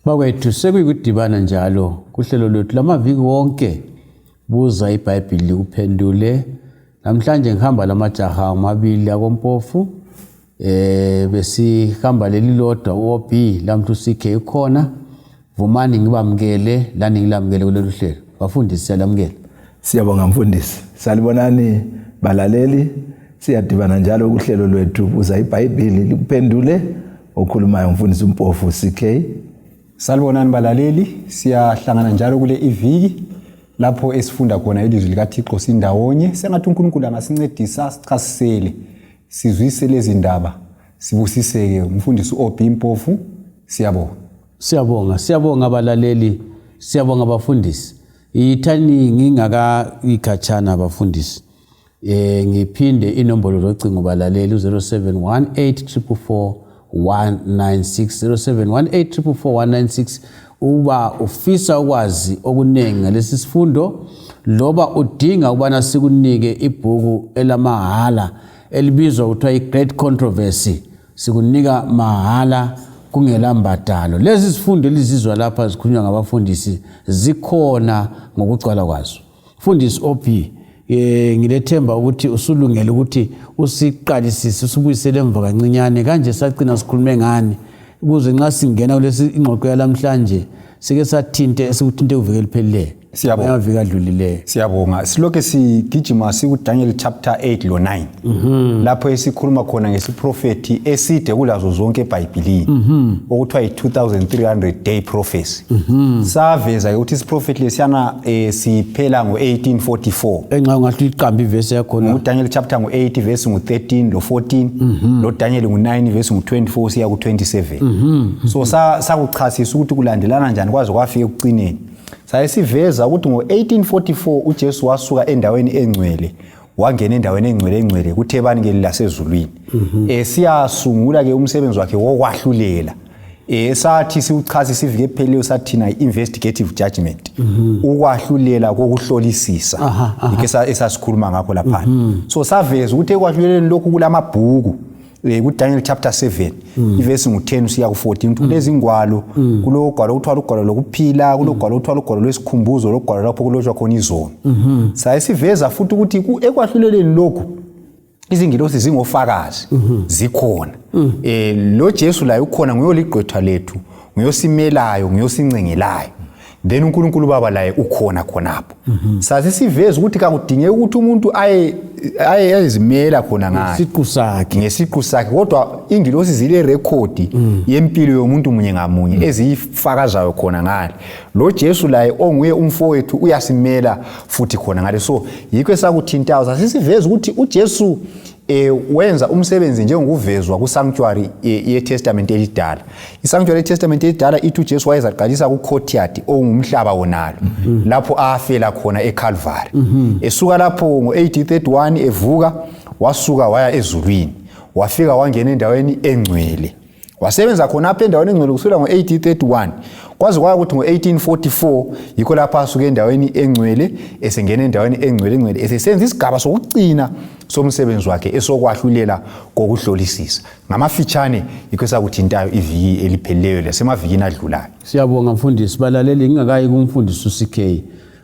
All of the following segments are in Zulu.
Bakwethu sekuyikudibana njalo kuhlelo lwethu lamaviki wonke buza iBhayibheli uphendule. Namhlanje ngihamba lamajaha amabili akompofu besihamba leli lodwa OB lamhlu CK ukhona. Vumani ngibamkele lani ngilamkele kulolu hlelo. Bafundisi siyalamkela. Siyabonga mfundisi. Salibonani balaleli. Siyadibana njalo kuhlelo lwethu buza iBhayibheli likuphendule. Okhulumayo mfundisi umpofu CK. Salibonani balaleli, siyahlangana njalo kule iviki lapho esifunda khona ilizwi likaThixo sindawonye. Sengathi uNkulunkulu angasincedisa sichasisele, sizwise lezi ndaba, sibusiseke umfundisi OB Mpofu. Siyabonga balaleli, siyabonga bafundisi. Ithani ngingaka ikhatshana bafundisi. Ngiphinde inombolo zocingo balaleli 0718444196 0718444196 uba ufisa ukwazi okunengi ngalesi sifundo loba udinga ukubana sikunike ibhuku elamahala elibizwa kuthiwa iGreat Controversy, sikunika mahala kungela mbadalo. Lezi sifundo elizizwa lapha zikhulunywa ngabafundisi zikhona ngokugcwala kwazo. Mfundisi OB, ngilethemba ukuthi usulungele ukuthi usiqalisise usibuyisele emva kancinyane kanje sacina sikhulume ngani ukuze nxa singena kulesi ingxoxo yalamhlanje sike sathinte esikuthinte uveke liphelileyo. Siyabonga. Siloke sigijima sikuDaniel chapter 8 lo 9. Lapho esikhuluma khona ngesiprofeti eside kulazo zonke eBhayibhelini. Okuthiwa i2300 day prophecy. Saveza ukuthi isiprofeti lesiyana siphela ngo1844. Enxa ngathi iqamba ivesi yakho na. uDaniel chapter ngo8 verse ngo13 lo 14, lo Daniel ngo9 verse ngo24 siya ku27. So sakuchasisa ukuthi kulandelana njani kwaze kwafika ekucineni. Sayesiveza ukuthi ngo1844 uJesu wasuka endaweni engcwele wangena endaweni engcwele kuThebani ke lasezulwini. Siyasungula ke umsebenzi wakhe wokwahlulela. Sathi siuchasisa ivike ephelileyo sathina investigative judgment. Ukwahlulela kokuhlolisisa. Ike esasikhuluma ngakho lapha. So saveza ukuthi ekwahluleleni lokhu kulamabhuku kuDaniel chapter 7 iverse ngo10 siya ku14 kulezi ingwalo kulogwalo kuthiwa ugwalo lokuphila kulogwalo kuthiwa ugwalo lwesikhumbuzo logwalo lapho kulotshwa khona izono. Sayesiveza futhi ukuthi ekwahluleleni lokhu izingilosi zingofakazi zikhona. Lo Jesu la ukhona nguyoliqwetha lethu nguyosimelayo nguyosincengelayo. Then uNkulunkulu Baba laye ukhona khonapho. Sasisiveza ukuthi kakudingeki ukuthi umuntu aye ezimela khona ngayo ngesiqu sakhe kodwa ingilosi zile record yempilo yomuntu munye ngamunye ezifakazayo khona ngale. Lo Jesu laye onguye umfowethu uyasimela futhi khona ngale. So yikho esakuthintayo sasisiveza ukuthi uJesu wenza umsebenzi njengokuvezwa kusanctuary yeTestament elidala. Isanctuary yeTestament elidala ithi uJesu wayezaqalisa kucourtyard ongumhlaba wonalo lapho afela khona eCalvary. Esuka lapho ngo1831 evuka wasuka waya ezulwini wafika wangena endaweni engcwele. Wasebenza khona apha endaweni engcwele kusukela ngo1831 kwaze kwaya ukuthi ngo1844 yikho lapho asuka endaweni engcwele esengena endaweni engcwele esesenza isigaba sokugcina somsebenzi wakhe esokwahlulela kokuhlolisisa. Ngamafitshane yikho esakuthintayo iviki eliphelileyo lasemavikini adlulayo. Siyabonga mfundisi balaleli ngingakayi kumfundisi uCK.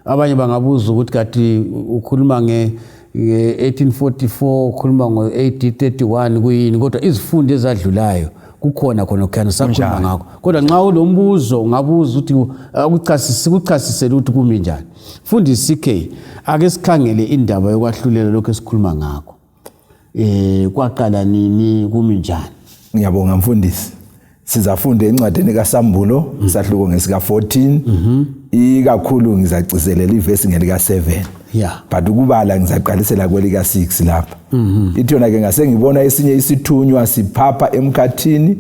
Abanye bangabuza ukuthi kanti ukhuluma nge1844 ukhuluma ngo1831 kuyini kodwa izifundo ezadlulayo kukhona khona sakhuluma ngakho. Kodwa nxa ulombuzo ungabuza ukuthi ukuchasisele ukuthi kumi njani. Mfundisi CK, ake sikhangele indaba yokwahlulela lokho esikhuluma ngakho. Kwaqala nini kumi njani? Ngiyabonga mfundisi. Sizafunda encwadini kaSambulo isahluko ngesika 14. Ikakhulu ngizacizelela ivesi ngelika 7. But ukubala ngizaqalisela kwelika 6 lapha. Ithona ke ngase ngibona esinye isithunywa siphapha emkhathini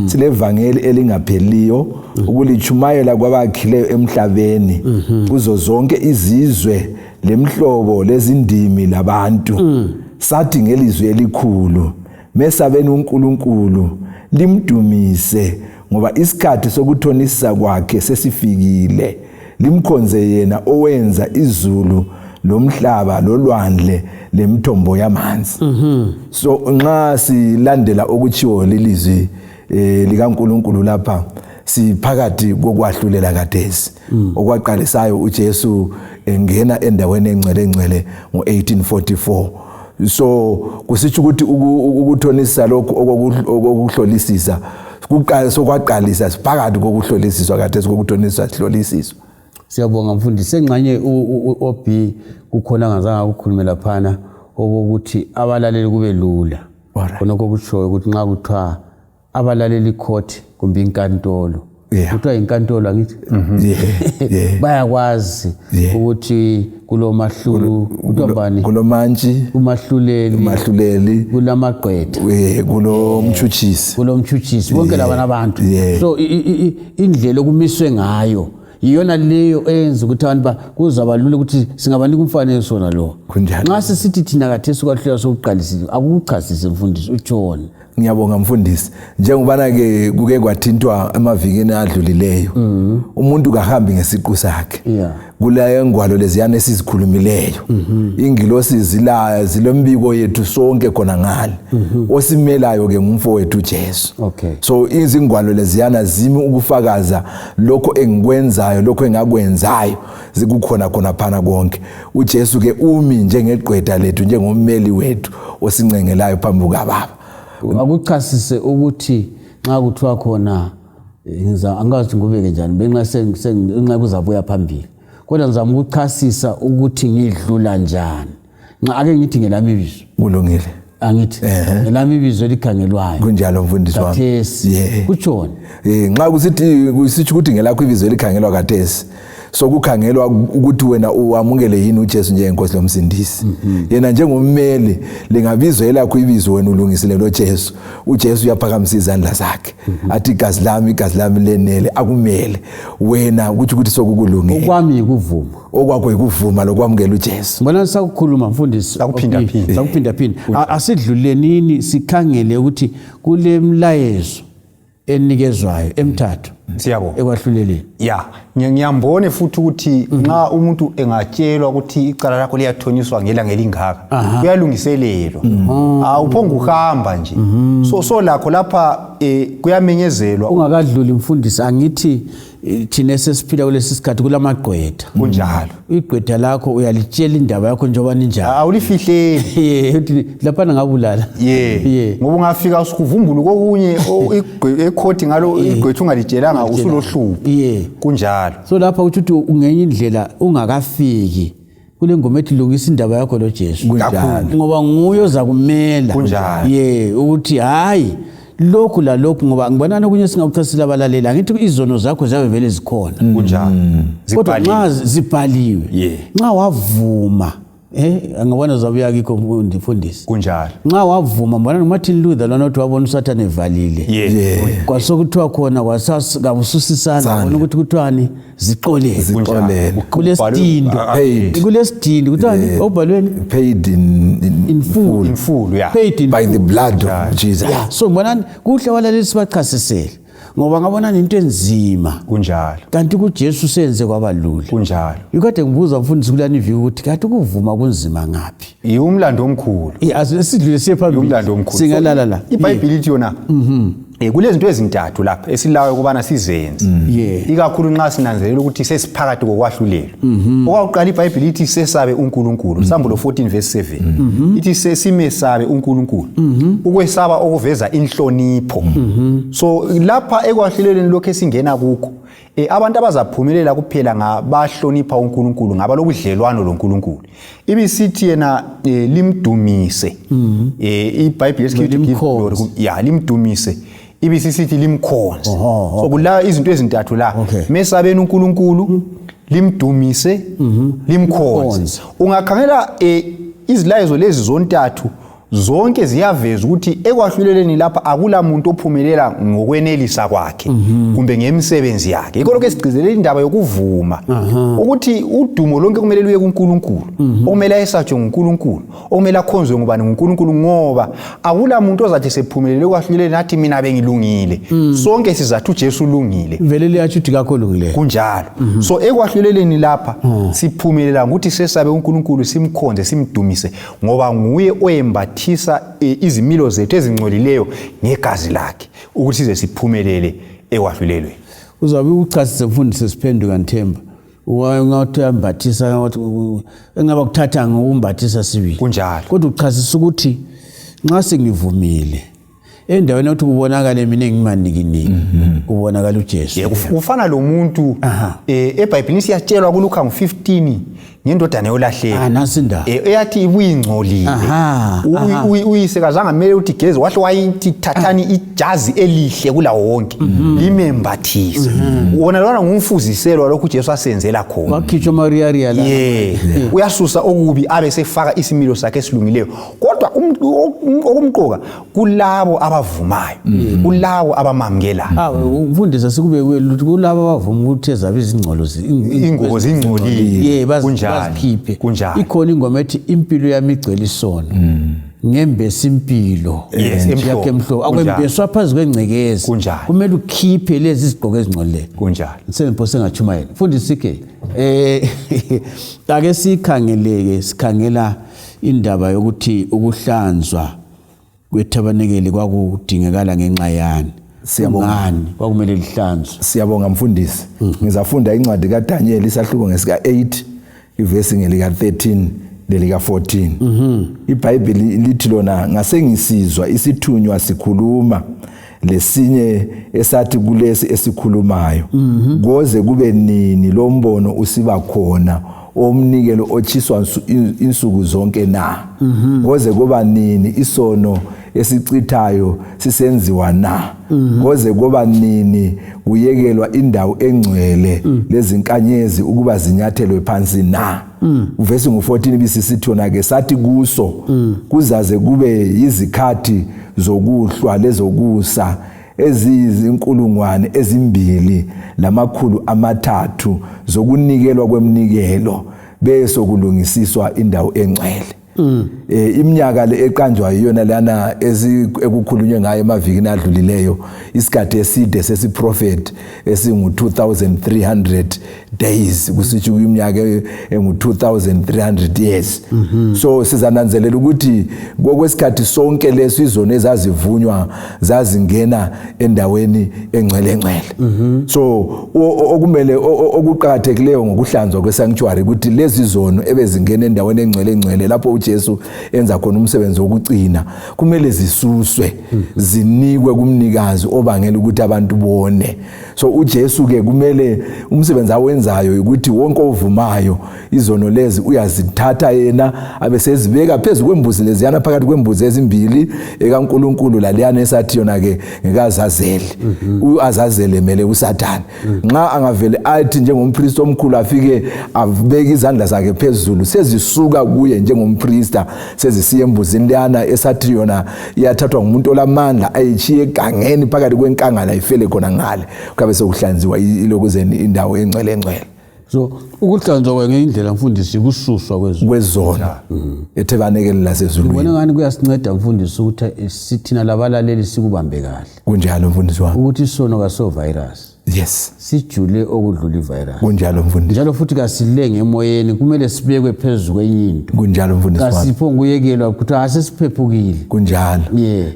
silevangeli elingapheliyo ukulichumayela kwabakhileyo emhlabeni kuzo zonke izizwe lemhlobo lezindimi labantu. Sathi ngelizwi elikhulu mesabeni uNkulunkulu limdumise ngoba isikhathi sokuthonisisa kwakhe sesifikile. Limkhonze yena owenza izulu lomhlaba lolwandle lemthombo yamanzi. So nxa silandela okuchiwo lelizwi likaNkulunkulu lapha siphakathi kokwahlulela kathesi okwaqalisayo uJesu engena endaweni engcwele ngo1844. So kusitsho ukuthi ukuthonisisa lokho okuhlolisisa sokwaqalisa siphakathi kokuhlolisiswa kathesi kokuthonisisa sihlolisiswa. Siyabonga mfundisi. Engxanye OB kukhona ngazange ukukhulumela phana okokuthi abalaleli kube lula. Khona kokushoyo ukuthi nxa kuthiwa abalaleli court kumbe inkantolo. Kuthiwa inkantolo angithi bayakwazi ukuthi kulomahlulu kuthiwani kulomantshi umahluleli kulamagqwetha kulomtshutshisi bonke labana abantu. So indlela okumiswe ngayo iyona leyo eyenza ukuthi abantu kuzaba lula ukuthi singabanika umfanekiso sona lo. Nxa sisithi thina kathesi kwahlulela sokuqalisile akuchasise mfundisi utshoni. Ngiyabonga mfundisi. Njengobana ke kuke kwathintwa emavikini adlulileyo umuntu kahambi ngesiqu sakhe. Kula engwalo leziyana esizikhulumileyo ingilosi zilombiko yethu sonke khona ngale osimelayo ke ngumfowethu Jesu. So izingwalo leziyana zimi ukufakaza lokho engikwenzayo lokho engakwenzayo zikukhona khona phana konke. uJesu ke umi njengegqwetha lethu njengommeli wethu osincengelayo phambi kukaBaba. Akuchasise ukuthi nxa kuthiwa khona angazi ngubeke njani benxa kuzabuya phambili kodwa ngizama ukuchasisa ukuthi ngidlula njani. Nxa ake ngithi ngelami ibizo kulungile angithi ngelami ibizo likhangelwayo kunjalo mfundisi wami. Kathesi kutshoni nxa kusitsho ukuthi ngelakho ibizo likhangelwa kathesi sokukhangelwa ukuthi wena uwamukele yini uJesu njengenkosi lomsindisi. Yena njengommeli lingabizwa elakho ibizo wena ulungisile lo Jesu. uJesu uyaphakamisa izandla zakhe athi igazi lami lenele akumele wena ukuthi sokukulungile. Okwami ikuvuma okwakho ikuvuma lokwamukela uJesu. Mbona sakukhuluma mfundisi sakuphinda asidlulenini sikhangele ukuthi kule mlayezo enikezwayo emithathu siyabo ekwahluleleni. Ngiyambone futhi ukuthi nxa umuntu engatshelwa ukuthi icala lakho liyathonyiswa ngelanga elingaka kuyalungiselelwa awuphonga uhamba nje. So lakho lapha kuyamenyezelwa ungakadluli mfundisi. Angithi thina sesiphila kulesi sikhathi kulamagqwetha kunjalo. Igqwetha lakho uyalitshela indaba yakho njengoba ninjalo awulifihleli lapha ngabulala ngoba ungafika usikuvumbula kokunye ekhothi ngalo igqwetha ungalitjelanga usulohlupho kunjalo. So lapha ukuthi ungenye indlela ungakafiki kule ngoma ethi lungisa indaba yakho lo Jesu ngoba nguye ozakumela ukuthi hayi lokhu la lokhu ngoba ngibonana kunye singakuchasisela abalaleli angithi izono zakho zabe vele zikhona kunjalo kodwa nxa zibhaliwe nxa wavuma angabona zabuya kikho mfundisi kunjalo. Nxa wavuma mbona noMartin Luther lona uthi wabona uSathane evalile kwasokuthiwa khona kwasabususisana bona ukuthi kuthwani ziqolele kulesitindo kuthwani obhalweni paid in full by the blood of Jesus. So mbona kuhle walaleli sibachasisele ngoba ngabona into enzima kunjalo kanti kuJesu senze kwabalula kunjalo. Ikade ngibuza mfundisi kulani viki ukuthi kanti ukuvuma kunzima ngapi? Umlando omkhulu asidlule siphambili umlando omkhulu singalala la iBhayibheli lithi yona kulezinto ezintathu lapha esilawe ukubana sizenze ikakhulu nxa sinanzelela ukuthi sesiphakathi kokwahlulela. Okwaqala iBhayibheli lithi sesabe uNkulunkulu Psalm 14 verse 7 ithi sesimesabe uNkulunkulu ukwesaba okuveza inhlonipho. So lapha ekwahluleleni lokho esingena kukho abantu abazaphumelela kuphela ngabahlonipha uNkulunkulu ngaba lokudlelwano loNkulunkulu ibisithi yena limdumise iBhayibheli esithi limdumise ibisisithi limkhonze. So kula izinto ezintathu la mesabeni uNkulunkulu limdumise limkhonze. Ungakhangela izilayezo lezi zontathu zonke ziyaveza ukuthi ekwahluleleni lapha akula muntu ophumelela ngokwenelisa kwakhe kumbe ngemisebenzi yakhe. Yikho lokho esigcizelela indaba yokuvuma ukuthi udumo lonke kumele luye kuNkulunkulu okumele ayesatshwe nguNkulunkulu okumele akhonzwe ngubani nguNkulunkulu ngoba akula muntu ozathi sephumelele ekwahluleleni athi mina bengilungile. Sonke sizathu uJesu ulungile vele liyathi uthi kakho olungileyo kunjalo. So ekwahluleleni lapha siphumelela ukuthi sesabe uNkulunkulu simkhonze simdumise ngoba nguye oyembathi izimilo zethu ezingcolileyo ngegazi lakhe ukuthi size siphumelele ekwahlulelweni. uzabe uchasise mfundisi siphenduka Nthemba ungathi uyambathisa engaba kuthatha ngokumbathisa sibili kunjalo kodwa uchasisa ukuthi nxa sengivumile endaweni yokuthi kubonakala mina engimanikiniki kubonakala uJesu kufana lo muntu eBhayibhelini siyatshelwa kuLuka 15 ngendodana yolahleka nasi indaba eyathi ibuyingcolile uyise kazange mele uthi geze wahle wayithi thathani ijazi elihle kulawo wonke limembathise wona lona ngumfuziselwa lokhu Jesu asenzela khona wakhitshwa Maria la uyasusa okubi abe sefaka isimilo sakhe esilungileyo kodwa okumqoka kulabo abavumayo kulabo abamamukelayo umfundisi sikube kulabo abavuma ukuthi ezabe izingcolo ingubo zingcolile kunjalo bazikhiphe ikhona ingoma ethi impilo yami igcwele isono ngembesa impilo yakhe emhlo akwembeswa phansi kwengcekezi kumele ukhiphe lezi izigqoko ezingcolile kunjalo sengiphose ngachumayela mfundisi ke ake sikhangela indaba yokuthi ukuhlanzwa kwethabanekeli kwakudingekala ngenxa yani siyabongani kwakumele lihlanzwe siyabonga mfundisi ngizafunda incwadi kaDaniel isahluko ngesika 8 ivesi ngelika 13 nelika 14 iBhayibheli lithi lona ngasengisizwa isithunywa sikhuluma lesinye esathi kulesi esikhulumayo koze kube nini lo mbono usiba khona omnikelo ochiswa insuku zonke na koze kuba nini isono esichithayo sisenziwa na koze kuba nini kuyekelwa indawo engcwele lezinkanyezi ukuba zinyathelwe phansi na uvesi ngo14 bisisithona ke sathi kuso kuzaze kube yizikhathi zokuhlwa lezokusa ezizinkulungwane ezimbili lamakhulu amathathu zokunikelwa kwemnikelo bese kulungisiswa indawo engcwele iminyaka le eqanjwa yiyona lana ekukhulunywe ngayo emavikini adlulileyo isikhathi eside sesiprofeti esingu 2300 days kusitsho iminyaka engu 2300 years so sizananzelela ukuthi ngokwesikhathi sonke leso izono ezazivunywa zazingena endaweni engcwele so okumele okuqhakathekileyo ngokuhlanzwa kwesanctuary ukuthi lezi zono ebezingena endaweni engcwele lapho uJesu enza khona umsebenzi wokugcina kumele zisuswe zinikwe kumnikazi obangela ukuthi abantu bone so uJesu ke kumele umsebenzi awenzayo ukuthi wonke ovumayo izono lezi uyazithatha yena abesezibeka phezulu kwembuzi leziyana phakathi kwembuzi ezimbili ekaNkulunkulu laliyana esathi yona ke ngekazazeli uazazele mele uSathane nxa angavele athi njengompriest omkhulu afike abeke izandla zakhe phezulu sezisuka kuye njengompriest sezisiye embuzini liyana esathi yona iyathathwa ngumuntu olamandla ayichiye egangeni phakathi kwenkangala ifele khona ngale kabe sokuhlanziwa ilokuzeni indawo engcwele so ukuhlanzwa ngendlela mfundisi kususwa kwezona ethebanekeli lasezulwini ubona ngani kuyasinceda mfundisi ukuthi sithina labalaleli sikubambe kahle kunjalo mfundisi wami ukuthi isono kaso virus yes sijule okudlula ivirus kunjalo mfundisi njalo futhi kasilenge emoyeni kumele sibekwe phezulu kwenyinto kunjalo mfundisi wami kasipho nguyekelwa ukuthi asesiphephukile kunjalo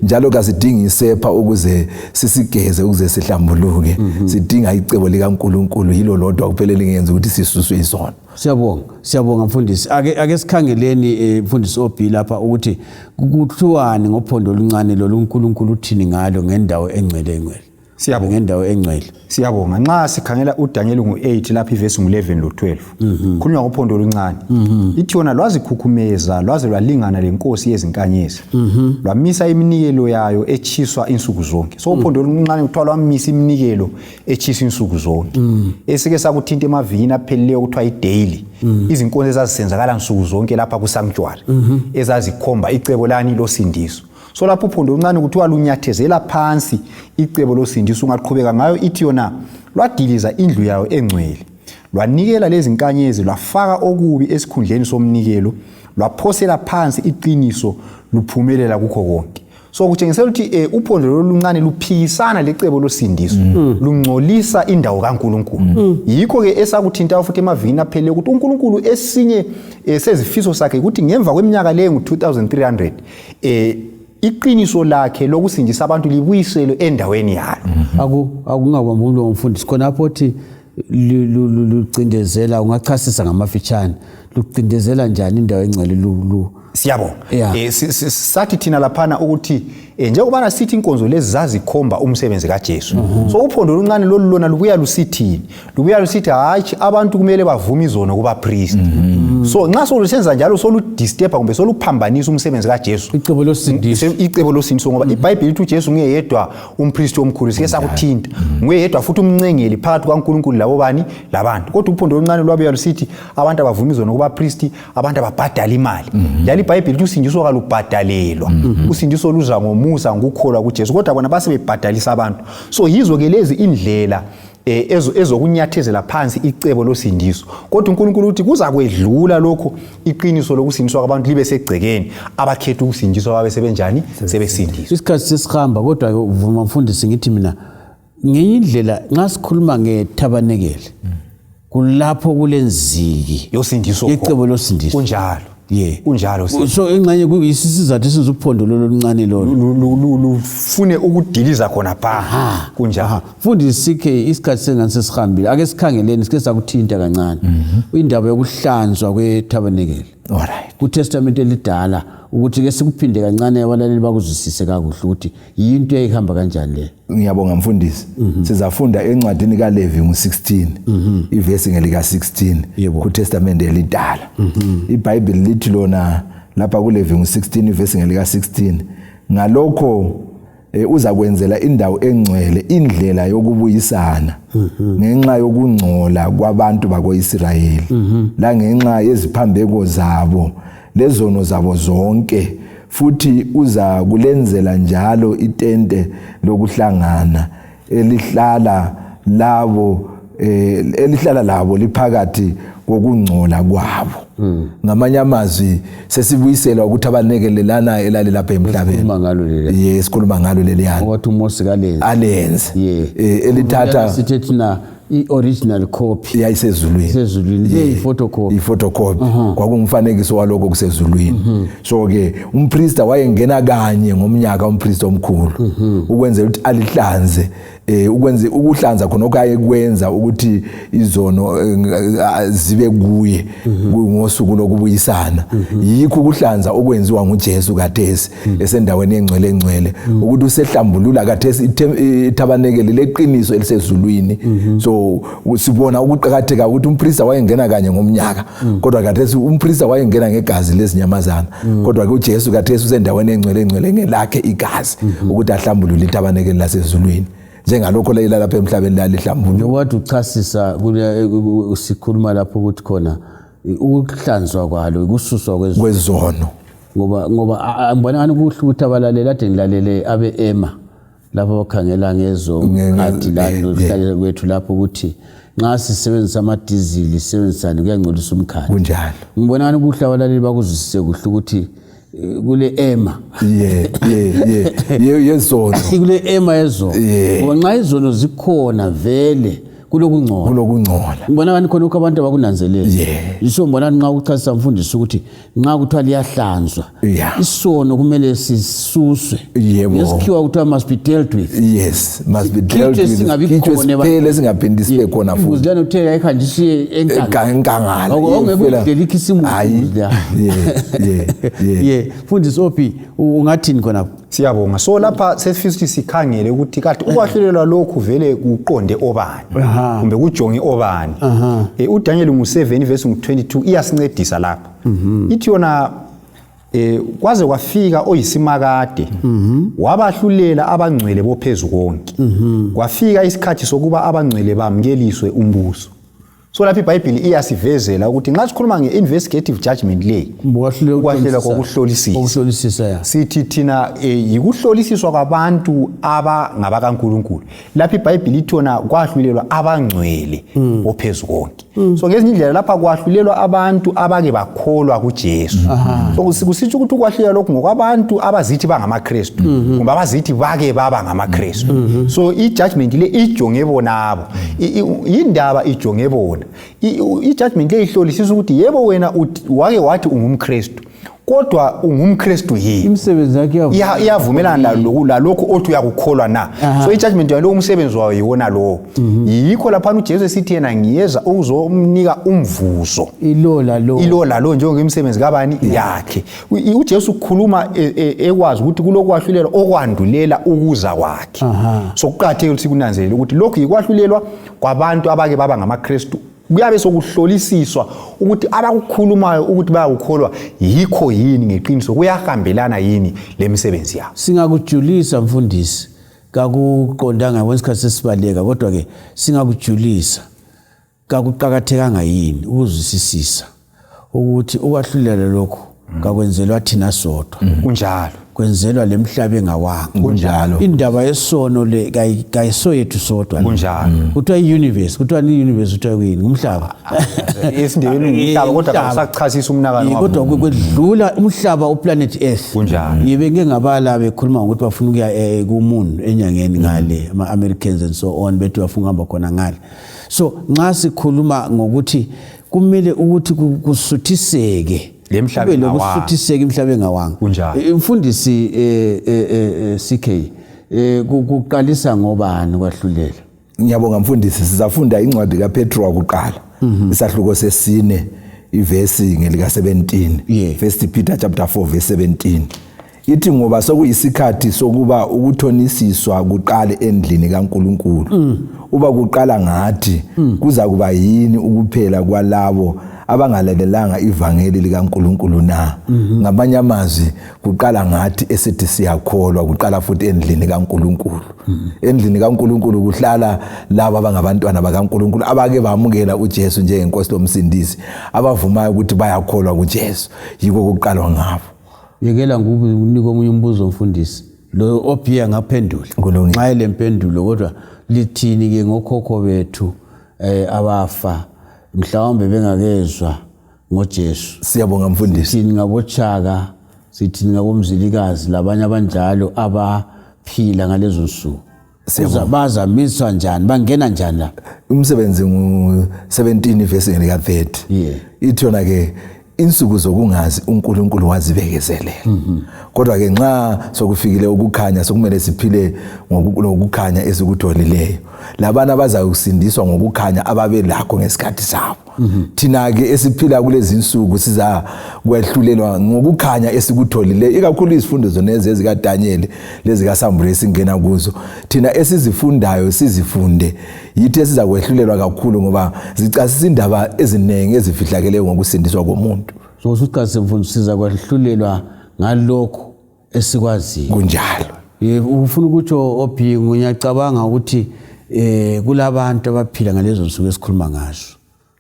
njalo kasidinga isepha ukuze sisigeze ukuze sihlambuluke sidinga icebo likaNkulunkulu yilo lodwa kuphela lingenza ukuthi sisuswe isono siyabonga mfundisi ake sikhangeleni mfundisi obi lapha ukuthi kuthiwani ngophondo oluncane loNkulunkulu uthini ngalo ngendawo engcwele siyabonga ngendawo engcwele siyabonga nxa sikhangela uDaniel ngo8 lapha ivesi ngo11 lo12 khulunywa ngophondo oluncane ithi yona lwazikhukhumeza lwaze lwalingana lenkosi yezinkanyezi lwamisa iminikelo yayo echiswa insuku zonke so uphondo oluncane kuthiwa lwamisa iminikelo echiswa insuku zonke esike sakuthinta emavikini aphelileyo kuthiwa idaily izinkonzo ezazisenzakala insuku zonke lapha kusanctuary ezazikhomba icebo lani losindiso so lapho uphondo oluncane kuthiwa lunyathezela phansi icebo losindiso ungaqhubeka ngayo ithi yona lwadiliza indlu yayo engcwele lwanikela lezi nkanyezi lwafaka okubi esikhundleni somnikelo lwaphosela phansi iqiniso luphumelela kukho konke so kutshengisela ukuthi uphondo oluncane luphikisana lecebo losindiso lungcolisa indawo kaNkulunkulu yikho ke esakuthinta futhi emavikini aphele ukuthi uNkulunkulu esinye sezifiso sakhe ukuthi ngemva kweminyaka le ngu 2300 iqiniso lakhe lokusindisa abantu libuyiselwe endaweni yalo. Akungabambi lo mfundisi khona lapho othi lucindezela ungachasisa ngamafitshane lucindezela njani indawo engcwele Siyabonga. Sathi thina laphana ukuthi njengobana sithi inkonzo lezi zazikhomba umsebenzi kaJesu. So uphondo oluncane lolona lubuya lusithini? Lubuya lusithi hayi abantu kumele bavume izono kuba priest. So nxa solusenza njalo soludisturb kumbe soluphambanisa umsebenzi kaJesu. Icebo losindiso ngoba iBhayibheli lithi uJesu nguyedwa umpriest omkhulu sike sakuthinta. Nguyedwa futhi umncengeli phakathi kwaNkulunkulu labo bani labantu. Kodwa uphondo oluncane lwabuya lusithi abantu abavume izono kuba priest, abantu ababhadala imali. Njalo iBhayibheli lithi usindiso kalubhadalelwa. Usindiso luza ngomusa ngokukholwa kuJesu kodwa bona basebebhadalisa abantu. So yizo ke lezi indlela ezokunyathezela phansi icebo losindiso. Kodwa uNkulunkulu uthi kuza kwedlula lokho iqiniso lokusindiswa kwabantu libe segcekeni abakhetha ukusindiswa babe sebenjani sebesindiswa. Isikhathi sesihamba kodwa uvuma mfundisi ngithi mina ngenye indlela nxa sikhuluma ngeTabanekele kulapho kulenziki yosindiso icebo losindiso kunjalo. Kunjalo so engxenye kuyisizathu esiza uphondo loluncane lufune ukudiliza khona pha kunjalo. Mfundisi sikhe isikhathi sengani sesihambile ake sikhangeleni sike sakuthinta kancane indaba yokuhlanzwa kweTabanekele. Alright. kuTestament elidala ukuthi ke sikuphinde kancane abalaleli bakuzwisise kakuhle ukuthi yinto eyihamba kanjani le. Ngiyabonga mfundisi. Sizafunda encwadini kaLevi ngo16 ivesi ngelika 16 kuTestament elidala. iBhayibheli lithi lona lapha kuLevi ngo16 ivesi ngelika 16 ngalokho uza kwenzela indawo engcwele indlela yokubuyisana ngenxa yokungcola kwabantu bako-Israyeli la ngenxa yeziphambeko zabo lezono zabo zonke futhi uza kulenzela njalo itente lokuhlangana elihlala labo liphakathi kokungcola kwabo. Ngamanye amazwi sesibuyisela ukuthi abanekelelana elali lapha emhlabeni. Yes, sikhuluma ngalo leliyana. Ukuthi uMose alenze. Elithatha sithethina i-original copy yayisezulwini. I-photocopy. Kwakungumfanekiso walokho kusezulwini. So ke umpriest wayengena kanye ngomnyaka umpriest omkhulu ukwenzela ukuthi alihlanze ukuhlanza khona okayekwenza ukuthi izono zibe kuye ngosuku lokubuyisana. Yikho ukuhlanza okwenziwa nguJesu kaThesi esendaweni engcwele ukuthi usehlambulula kaThesi iTabanekele leqiniso elisezulwini. So sibona ukuqhakatheka ukuthi umpriest wayengena kanye ngomnyaka kodwa kaThesi umpriest wayengena ngegazi lezinyamazana kodwa ke uJesu kaThesi usendaweni engcwele ngelakhe igazi ukuthi ahlambulule iTabanekele lasezulwini. Njengalokho layila lapha emhlabeni lalihlambulula. Wathi uchasisa sikhuluma lapho ukuthi khona ukuhlanzwa kwalo ukususwa kwezono ngoba ngibona ngani kuhle ukuthi abalaleli ade ngilalele abe-ema lapho bakhangela ngezo ngathi la kwethu lapho ukuthi nxa sisebenzisa amadizili sisebenzisane kuyangcolisa umkhaya kunjalo. Ngibona ngani kuhle abalaleli bakuzwisise kuhle ukuthi kule ema yezono kule ema yezono ngoba nxa izono zikhona vele kulokungcola. Ngibona ngani khona ukho abantu abakunanzelela. Yisho ngibona nxa ukuchasisa mfundisi ukuthi nxa kuthiwa liyahlanzwa isono kumele sisuswe. Yesikhiwa kuthiwa must be dealt with. Yes, must be dealt with. Siphele singaphindi sibe khona futhi. Uzana uthe ayikhanjisiye enkangala. Ongekudlela ikisimu. Mfundisi Ophi ungathini khona? Siyabonga. So lapha sesifisa sikhangele ukuthi kanti ukwahlulelwa lokhu vele kuqonde obani kumbe kujonge obani. uDaniel ngo7 verse 22 iyasincedisa lapha. Ithi yona kwaze kwafika oyisimakade wabahlulela abangcwele boPhezukonke. Kwafika isikhathi sokuba abangcwele bamkeliswe umbuso. So lapha iBhayibheli iyasivezela ukuthi nxa sikhuluma nge-investigative judgment lay ukwahlela kokuhlolisisa sithi thina yikuhlolisiswa kwabantu abangabakaNkulunkulu. Lapha iBhayibheli ithona kwahlulelwa abangcwele boPhezukonke. So ngezinye indlela lapha kwahlulelwa abantu abake bakholwa kuJesu. So kusitsho ukuthi ukwahlulelwa lokho ngokwabantu abazithi bangamaKristu kumbe abazithi bake baba ngamaKristu. So i-judgment le ijonge bonabo indaba ijonge bona. I-judgment le ihlolisisa ukuthi yebo wena wake wathi ungumKristu kodwa ungumKristu yini imisebenzi yakhe iyavumelana lalokho othi uyakukholwa na. So i-judgment yalo umsebenzi wayo yiwona lo. Yikho lapha uJesu esithi yena ngiyeza ukuzomnika umvuzo ilo lalo njengemisebenzi kabani yakhe. uJesu ukukhuluma ekwazi ukuthi kulokwahlulela okwandulela ukuza kwakhe. So kuqhatheke ukuthi kunanzelele ukuthi lokhu yikwahlulelwa kwabantu abake baba ngamaKristu kuyabe sokuhlolisiswa ukuthi abakukhulumayo ukuthi bayakukholwa yikho yini ngeqiniso kuyahambelana yini lemisebenzi yabo. Singakujulisa mfundisi kakuqondanga wesikhathi sesibaleka kodwa ke singakujulisa kakuqhakathekanga yini ukuzwisisisa ukuthi ukwahlulela lokho kakwenzelwa thina sodwa kunjalo kwenzelwa lemhlaba engawanga kunjalo indaba yesono le kayisoyethu sodwa kunjalo kuthiwa i-universe kuthiwa i-universe kuthiwa kuyini umhlaba esindebeni umhlaba kodwa akusachasisa umnakano wabo kodwa kwedlula umhlaba uplanet earth kunjalo yibe ngengabala bekhuluma ukuthi bafuna ukuya kuMoon enyangeni ngale ama-Americans and so on bethi bafuna ukuhamba khona ngale. So nxa sikhuluma ngokuthi kumele ukuthi kusuthiseke lemhlaba lokusuthiseke imhlaba engawanga umfundisi CK kuqalisa ngobani kwahlulela. Ngiyabonga mfundisi sizafunda incwadi kaPetro wakuqala isahluko sesine ivesi ngelika 17 1 Peter chapter 4 verse 17 ithi ngoba sokuyisikhathi sokuba ukuthonisiswa kuqale endlini kaNkulunkulu uba kuqala ngathi kuza kuba yini ukuphela kwalabo abangalalelanga ivangeli likaNkulunkulu na. Ngamanye amazwi kuqala ngathi esithi siyakholwa kuqala futhi endlini kaNkulunkulu. Endlini kaNkulunkulu kuhlala laba abangabantwana bakaNkulunkulu abake bamukela uJesu njengenkosi lomsindisi abavumayo ukuthi bayakholwa kuJesu yiko kuqalwa ngabo. Yekela ngunika omunye umbuzo mfundisi lo ophiya ngaphendula nxa lempendulo kodwa lithini ke ngokhokho bethu abafa mhlawumbe bengakezwa ngoJesu. Siyabonga mfundisi. Sithini ngaboChaka sithini ngabomzilikazi labanye abanjalo abaphila ngalezo nsuku bazamiswa njani bangena njani la umsebenzi ngu-17 verse ngelika 30 ithona ke insuku zokungazi uNkulunkulu wazibekezelela kodwa ke nxa sokufikile ukukhanya sokumele siphile ngokukhanya esikutholileyo labana bazakusindiswa ngokukhanya ababe lakho ngesikhathi sabo. Thina ke esiphila kulezi insuku siza kwehlulelwa ngokukhanya esikutholile ikakhulu izifundo zonezi ezika Daniel lezi kaSambule singena kuzo thina esizifundayo sizifunde yithi esiza kwehlulelwa kakhulu ngoba zicasisa indaba ezinengi ezifihlakeleyo ngokusindiswa komuntu. So usicase mfundisi siza kwehlulelwa ngalokho esikwaziyo kunjalo. Ufuna ukutsho ophingo ngiyacabanga ukuthi kulabantu abaphila ngalezo nsuku esikhuluma ngazo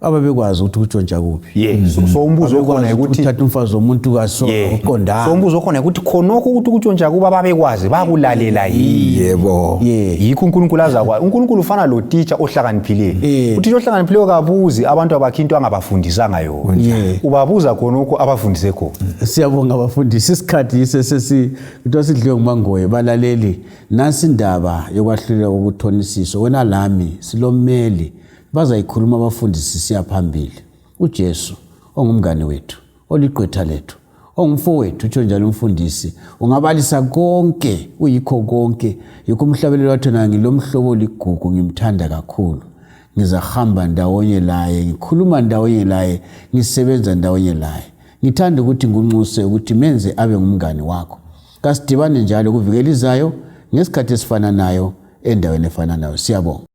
ababekwazi ukuthi kutshontsha kuphi. So umbuzo okhona ukuthi uthatha umfazi womuntu kaso uqondana. So umbuzo okhona ukuthi khonokho ukuthi kutshontsha kuba babekwazi bakulalela yini. Yebo. Yikho uNkulunkulu azakwazi. uNkulunkulu ufana lo teacher ohlakaniphileyo. Uthi ohlakaniphileyo kabuzi abantu abakhe into angabafundisanga yona. Ubabuza khonokho abafundise khona. Siyabonga abafundisi isikhathi sesesi kuthiwa sidliwe ngumangoye balaleli nasi indaba yokwahlulela ukuthonisiswa wena lami silomeli bazayikhuluma abafundisi siya phambili. uJesu ongumngane wethu oliqwetha lethu ongumfowethu utsho njalo umfundisi ungabalisa konke uyikho konke yikho umhlabelelo wathi na ngilomhlobo ligugu ngimthanda kakhulu ngizahamba ndawonye laye ngikhuluma ndawonye laye ngisebenza ndawonye laye ngithanda ukuthi ngunxuse ukuthi menze abe ngumngane wakho. Kasidibane njalo kuvikelizayo ngesikhathi esifana nayo endaweni efana nayo. Siyabonga.